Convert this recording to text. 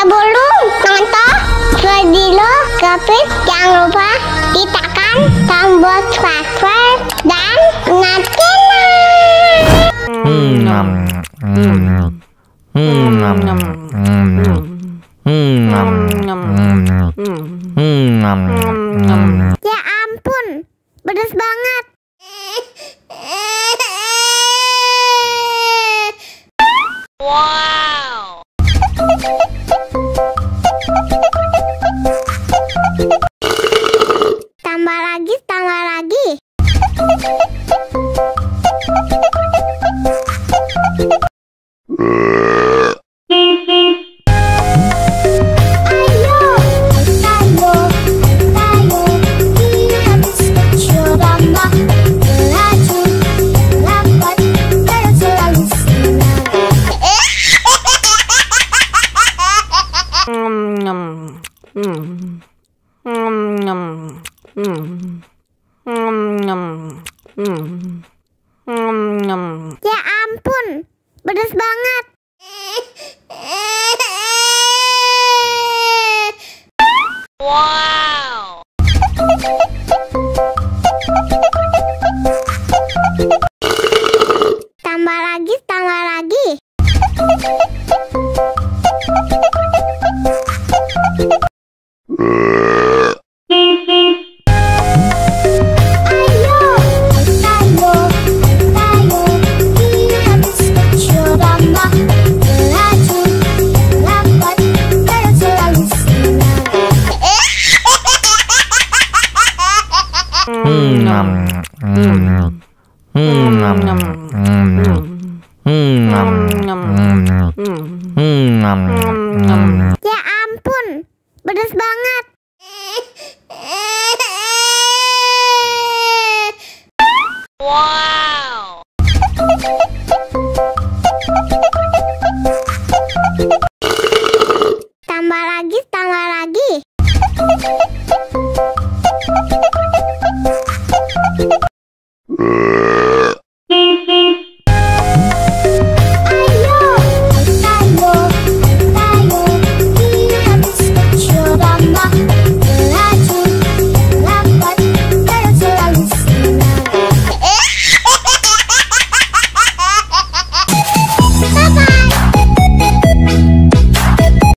Sebelum nonton video Kepit, jangan lupa tekan tombol subscribe dan nyalakan. Ya ampun, pedas banget. Wow. Tambah lagi, tambah lagi. Ya ampun, pedas banget. Wow. Tambah lagi, tambah lagi. Ya ampun, pedas banget. Wow. Tambah lagi, tambah lagi.